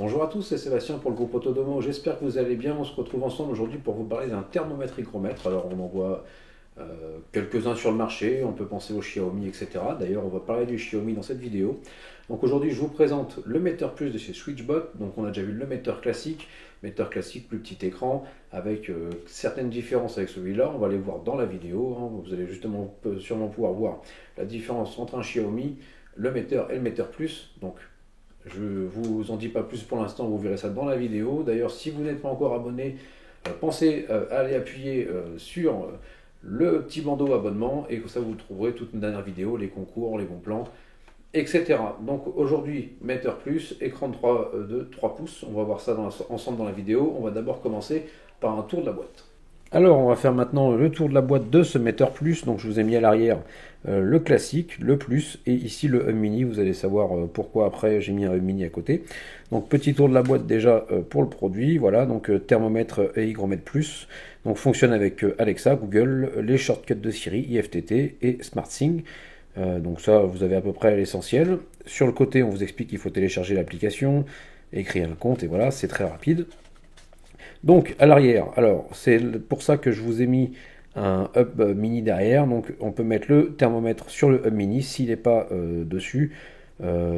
Bonjour à tous, c'est Sébastien pour le groupe Autodomo. J'espère que vous allez bien. On se retrouve ensemble aujourd'hui pour vous parler d'un thermomètre hygromètre. Alors, on en voit quelques-uns sur le marché. On peut penser au Xiaomi, etc. D'ailleurs, on va parler du Xiaomi dans cette vidéo. Donc, aujourd'hui, je vous présente le Metteur Plus de chez Switchbot. Donc, on a déjà vu le Metteur classique. Metteur classique, plus petit écran, avec certaines différences avec celui-là. On va les voir dans la vidéo. Vous allez justement sûrement pouvoir voir la différence entre un Xiaomi, le Metteur et le Metteur Plus. Donc, je ne vous en dis pas plus pour l'instant, vous verrez ça dans la vidéo. D'ailleurs, si vous n'êtes pas encore abonné, pensez à aller appuyer sur le petit bandeau abonnement et comme ça vous trouverez toutes nos dernières vidéos, les concours, les bons plans, etc. Donc aujourd'hui, Metteur Plus, écran de 3 pouces. On va voir ça ensemble dans la vidéo. On va d'abord commencer par un tour de la boîte. Alors, on va faire maintenant le tour de la boîte de ce Metteur Plus. Donc, je vous ai mis à l'arrière le classique, le Plus, et ici le Hub Mini. Vous allez savoir pourquoi après j'ai mis un Hub Mini à côté. Donc, petit tour de la boîte déjà pour le produit. Voilà, donc thermomètre et hygromètre Plus. Donc, fonctionne avec Alexa, Google, les shortcuts de Siri, IFTT et SmartSync. Donc ça, vous avez à peu près l'essentiel. Sur le côté, on vous explique qu'il faut télécharger l'application, écrire un compte, et voilà, c'est très rapide. Donc à l'arrière, alors c'est pour ça que je vous ai mis un hub mini derrière. Donc on peut mettre le thermomètre sur le hub mini s'il n'est pas dessus.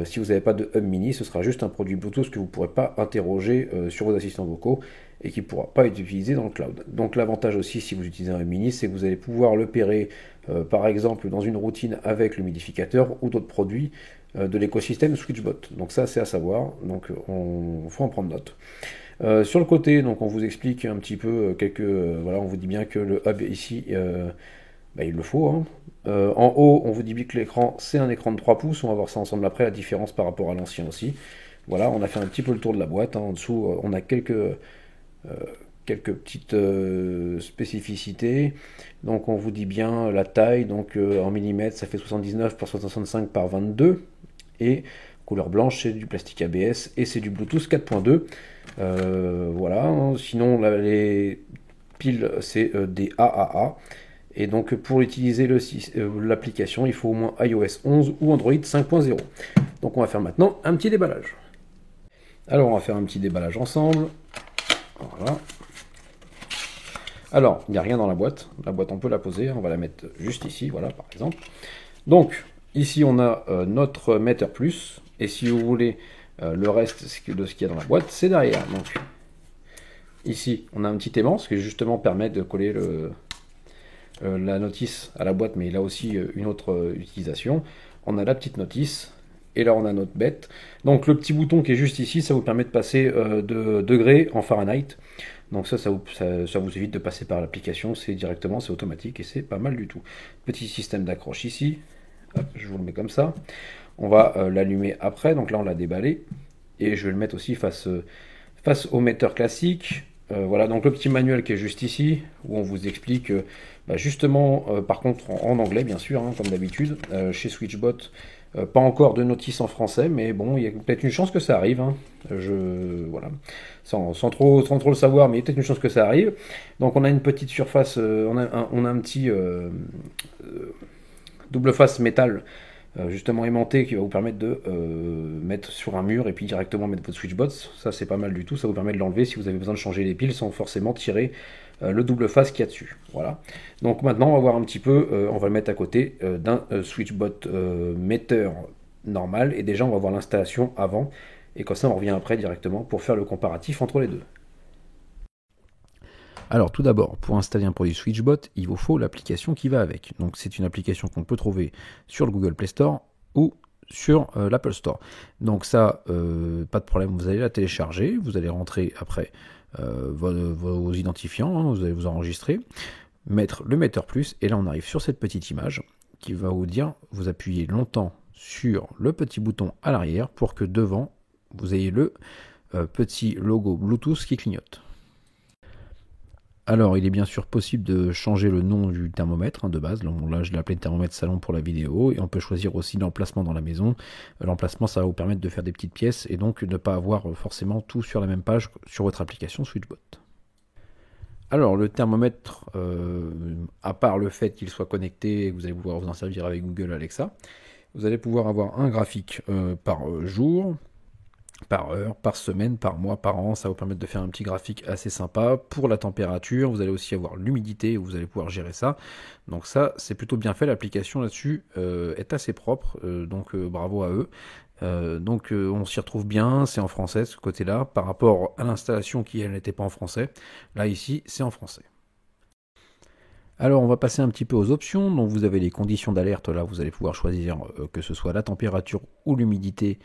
Si vous n'avez pas de hub mini, ce sera juste un produit Bluetooth que vous ne pourrez pas interroger sur vos assistants vocaux et qui ne pourra pas être utilisé dans le cloud. Donc l'avantage aussi si vous utilisez un hub mini, c'est que vous allez pouvoir le pairer par exemple dans une routine avec l'humidificateur ou d'autres produits de l'écosystème Switchbot. Donc ça c'est à savoir, donc il faut en prendre note. Sur le côté, donc on vous explique un petit peu voilà, on vous dit bien que le hub ici, il le faut, hein. En haut, on vous dit bien que l'écran, c'est un écran de 3 pouces. On va voir ça ensemble après, la différence par rapport à l'ancien aussi. Voilà, on a fait un petit peu le tour de la boîte, hein. En dessous, on a quelques petites spécificités. Donc on vous dit bien la taille, donc en millimètres, ça fait 79 par 65 par 22. Et couleur blanche, c'est du plastique ABS et c'est du Bluetooth 4.2. Voilà, hein. Sinon les piles c'est des AAA. Et donc pour utiliser l'application, il faut au moins iOS 11 ou Android 5.0. Donc on va faire maintenant un petit déballage. Alors on va faire un petit déballage ensemble. Voilà. Alors, il n'y a rien dans la boîte. La boîte, on peut la poser. On va la mettre juste ici, voilà, par exemple. Donc, ici, on a notre Metteur Plus. Et si vous voulez le reste de ce qu'il y a dans la boîte, c'est derrière. Donc, ici, on a un petit aimant, ce qui justement permet de coller la notice à la boîte, mais il a aussi une autre utilisation. On a la petite notice. Et là, on a notre bête. Donc, le petit bouton qui est juste ici, ça vous permet de passer de degrés en Fahrenheit. Donc ça vous évite de passer par l'application, c'est automatique et c'est pas mal du tout. Petit système d'accroche ici, hop, je vous le mets comme ça. On va l'allumer après, donc là on l'a déballé. Et je vais le mettre aussi face au metteur classique. Voilà, donc le petit manuel qui est juste ici, où on vous explique justement, par contre en anglais bien sûr, hein, comme d'habitude, chez Switchbot. Pas encore de notice en français, mais bon, il y a peut-être une chance que ça arrive, hein. Voilà. Sans trop le savoir, mais il y a peut-être une chance que ça arrive. Donc on a une petite surface, on a un petit double face métal justement aimanté qui va vous permettre de mettre sur un mur et puis directement mettre votre switchbot. Ça c'est pas mal du tout, ça vous permet de l'enlever si vous avez besoin de changer les piles sans forcément tirer le double face qu'il y a dessus. Voilà. Donc maintenant on va voir un petit peu, on va le mettre à côté d'un switchbot metteur normal et déjà on va voir l'installation avant et comme ça on revient après directement pour faire le comparatif entre les deux. Alors tout d'abord, pour installer un produit Switchbot, il vous faut l'application qui va avec. Donc c'est une application qu'on peut trouver sur le Google Play Store ou sur l'Apple Store. Donc ça, pas de problème, vous allez la télécharger, vous allez rentrer après vos identifiants, hein, vous allez vous enregistrer, mettre le Metteur Plus, et là on arrive sur cette petite image qui va vous dire, vous appuyez longtemps sur le petit bouton à l'arrière pour que devant, vous ayez le petit logo Bluetooth qui clignote. Alors, il est bien sûr possible de changer le nom du thermomètre, hein, de base. Là, je l'ai appelé thermomètre salon pour la vidéo. Et on peut choisir aussi l'emplacement dans la maison. L'emplacement, ça va vous permettre de faire des petites pièces et donc de ne pas avoir forcément tout sur la même page sur votre application Switchbot. Alors, le thermomètre, à part le fait qu'il soit connecté et que vous allez pouvoir vous en servir avec Google Alexa, vous allez pouvoir avoir un graphique par jour, par heure, par semaine, par mois, par an. Ça va vous permettre de faire un petit graphique assez sympa. Pour la température, vous allez aussi avoir l'humidité, vous allez pouvoir gérer ça. Donc ça, c'est plutôt bien fait. L'application là-dessus est assez propre, donc bravo à eux. On s'y retrouve bien, c'est en français ce côté-là, par rapport à l'installation qui, elle, n'était pas en français. Là, ici, c'est en français. Alors, on va passer un petit peu aux options. Donc, vous avez les conditions d'alerte. Là, vous allez pouvoir choisir que ce soit la température ou l'humidité.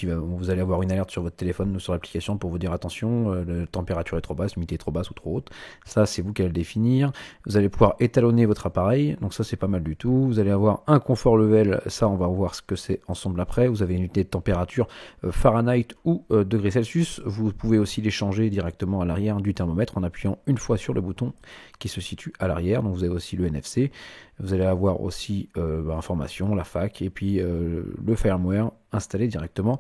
Vous allez avoir une alerte sur votre téléphone ou sur l'application pour vous dire attention, la température est trop basse, l'humidité est trop basse ou trop haute. Ça, c'est vous qui allez le définir. Vous allez pouvoir étalonner votre appareil, donc ça, c'est pas mal du tout. Vous allez avoir un confort level, ça, on va voir ce que c'est ensemble après. Vous avez une unité de température Fahrenheit ou degrés Celsius. Vous pouvez aussi les changer directement à l'arrière du thermomètre en appuyant une fois sur le bouton qui se situe à l'arrière. Donc vous avez aussi le NFC. Vous allez avoir aussi information, la fac et puis le firmware installé directement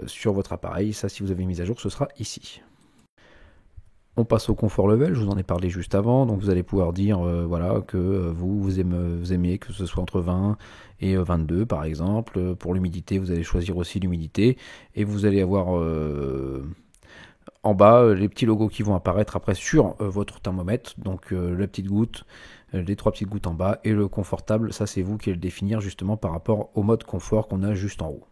sur votre appareil. Ça, si vous avez une mise à jour, ce sera ici. On passe au confort level, je vous en ai parlé juste avant. Donc vous allez pouvoir dire voilà, que vous aimez que ce soit entre 20 et 22 par exemple. Pour l'humidité, vous allez choisir aussi l'humidité. Et vous allez avoir en bas les petits logos qui vont apparaître après sur votre thermomètre. Donc la petite goutte, les 3 petites gouttes en bas et le confortable, ça c'est vous qui allez le définir justement par rapport au mode confort qu'on a juste en haut.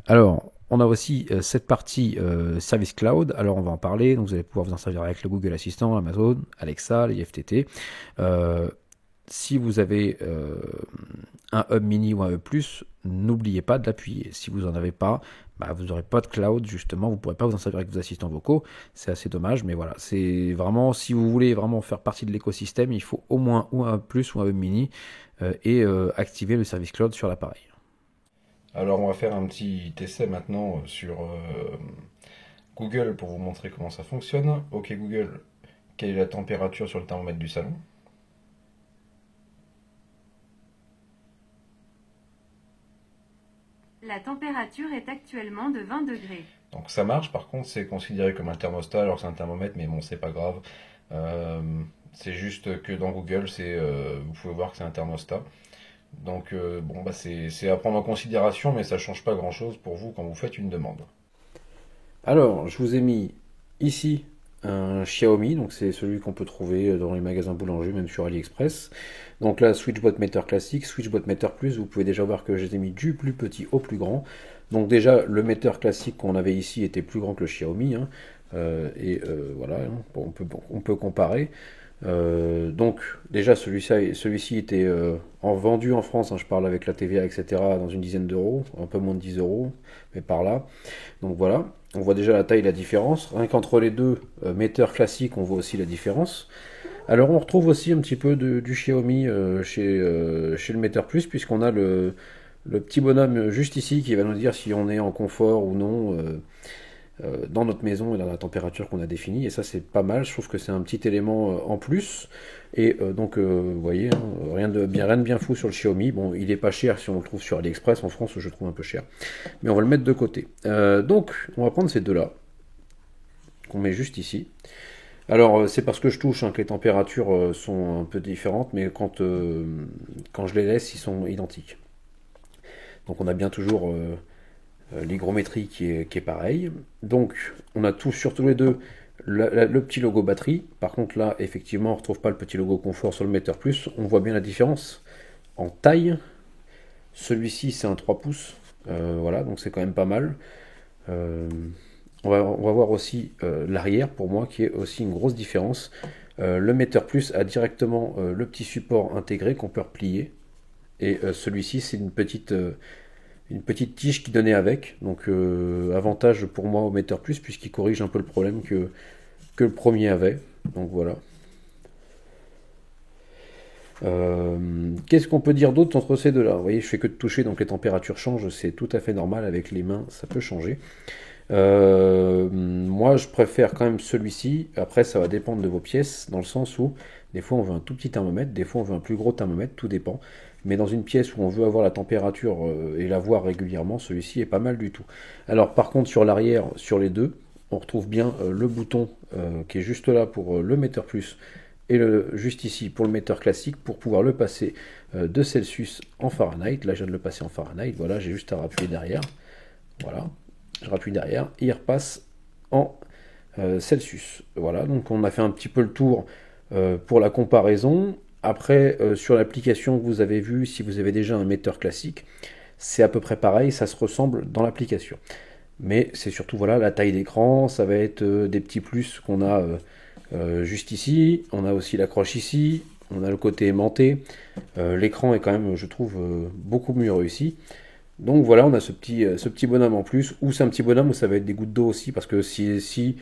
Alors, on a aussi cette partie Service Cloud, alors on va en parler, donc vous allez pouvoir vous en servir avec le Google Assistant, Amazon, Alexa, les IFTT. Si vous avez un Hub Mini ou un Hub Plus, n'oubliez pas de l'appuyer. Si vous n'en avez pas, vous n'aurez pas de cloud, justement, vous ne pourrez pas vous en servir avec vos assistants vocaux. C'est assez dommage, mais voilà, c'est vraiment, si vous voulez vraiment faire partie de l'écosystème, il faut au moins ou un Hub Plus ou un Hub Mini et activer le service cloud sur l'appareil. Alors on va faire un petit essai maintenant sur Google pour vous montrer comment ça fonctionne. Ok Google, quelle est la température sur le thermomètre du salon? La température est actuellement de 20 degrés. Donc ça marche, par contre c'est considéré comme un thermostat alors que c'est un thermomètre, mais bon c'est pas grave. C'est juste que dans Google, vous pouvez voir que c'est un thermostat. Donc c'est à prendre en considération, mais ça change pas grand-chose pour vous quand vous faites une demande. Alors, je vous ai mis ici un Xiaomi, donc c'est celui qu'on peut trouver dans les magasins boulangers, même sur AliExpress. Donc là, SwitchBot Meter classique, SwitchBot Meter Plus, vous pouvez déjà voir que je les ai mis du plus petit au plus grand. Donc déjà, le Meter classique qu'on avait ici était plus grand que le Xiaomi, hein. Voilà, hein, on peut comparer. Donc déjà celui-ci était vendu en France, hein, je parle avec la TVA, etc., dans une dizaine d'euros, un peu moins de 10 euros, mais par là. Donc voilà, on voit déjà la taille, la différence. Rien qu'entre les deux metteurs classiques, on voit aussi la différence. Alors on retrouve aussi un petit peu du Xiaomi chez le Meter Plus, puisqu'on a le petit bonhomme juste ici qui va nous dire si on est en confort ou non dans notre maison et dans la température qu'on a définie. Et ça, c'est pas mal. Je trouve que c'est un petit élément en plus. Et vous voyez, hein, rien de bien fou sur le Xiaomi. Bon, il est pas cher si on le trouve sur AliExpress. En France, je le trouve un peu cher. Mais on va le mettre de côté. Donc, on va prendre ces deux-là, qu'on met juste ici. Alors, c'est parce que je touche hein, que les températures sont un peu différentes, mais quand je les laisse, ils sont identiques. Donc, on a bien toujours l'hygrométrie qui est pareil. Donc on a sur tous les deux le petit logo batterie. Par contre là effectivement on ne retrouve pas le petit logo confort sur le Meter Plus. On voit bien la différence en taille. Celui-ci c'est un 3 pouces. Voilà, donc c'est quand même pas mal. On va voir aussi l'arrière pour moi qui est aussi une grosse différence. Le Meter Plus a directement le petit support intégré qu'on peut replier. Et celui-ci c'est une petite tige qui donnait avec, donc avantage pour moi au Meter Plus puisqu'il corrige un peu le problème que le premier avait, donc voilà. Qu'est-ce qu'on peut dire d'autre entre ces deux-là? Vous voyez, je fais que de toucher, donc les températures changent, c'est tout à fait normal, avec les mains ça peut changer. Moi je préfère quand même celui-ci, après ça va dépendre de vos pièces, dans le sens où des fois on veut un tout petit thermomètre, des fois on veut un plus gros thermomètre, tout dépend. Mais dans une pièce où on veut avoir la température et la voir régulièrement, celui-ci est pas mal du tout. Alors par contre sur l'arrière, sur les deux, on retrouve bien le bouton qui est juste là pour le Meter Plus et juste ici pour le Meter classique pour pouvoir le passer de Celsius en Fahrenheit. Là je viens de le passer en Fahrenheit, voilà, j'ai juste à appuyer derrière. Voilà, je rappuie derrière, et il repasse en Celsius. Voilà, donc on a fait un petit peu le tour pour la comparaison. Après, sur l'application que vous avez vue, si vous avez déjà un metteur classique, c'est à peu près pareil, ça se ressemble dans l'application. Mais c'est surtout voilà, la taille d'écran, ça va être des petits plus qu'on a juste ici. On a aussi l'accroche ici, on a le côté aimanté. L'écran est quand même, je trouve, beaucoup mieux réussi. Donc voilà, on a ce petit bonhomme en plus, ou c'est un petit bonhomme où ça va être des gouttes d'eau aussi, parce que si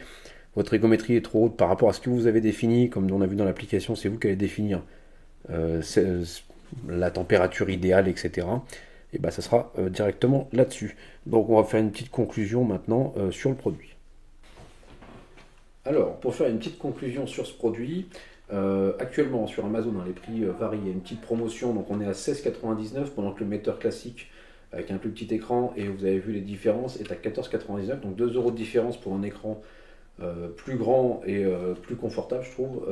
votre égométrie est trop haute par rapport à ce que vous avez défini, comme on a vu dans l'application, c'est vous qui allez définir la température idéale, etc. Et ben ça sera directement là-dessus. Donc on va faire une petite conclusion maintenant sur le produit. Alors, pour faire une petite conclusion sur ce produit, actuellement sur Amazon, les prix varient. Il y a une petite promotion, donc on est à 16,99 pendant que le metteur classique avec un plus petit écran, et vous avez vu les différences, est à 14,99, donc 2 euros de différence pour un écran plus grand et plus confortable, je trouve,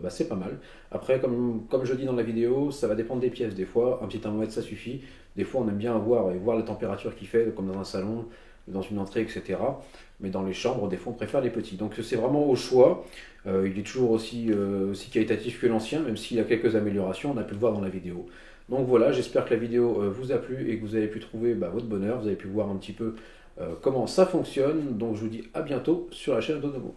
c'est pas mal. Après, comme je dis dans la vidéo, ça va dépendre des pièces. Des fois, un petit thermomètre ça suffit. Des fois, on aime bien avoir et voir la température qu'il fait, comme dans un salon, dans une entrée, etc. Mais dans les chambres, des fois, on préfère les petits. Donc, c'est vraiment au choix. Il est toujours aussi qualitatif que l'ancien, même s'il y a quelques améliorations, on a pu le voir dans la vidéo. Donc voilà, j'espère que la vidéo vous a plu et que vous avez pu trouver votre bonheur. Vous avez pu voir un petit peu comment ça fonctionne. Donc je vous dis à bientôt sur la chaîne Donovo.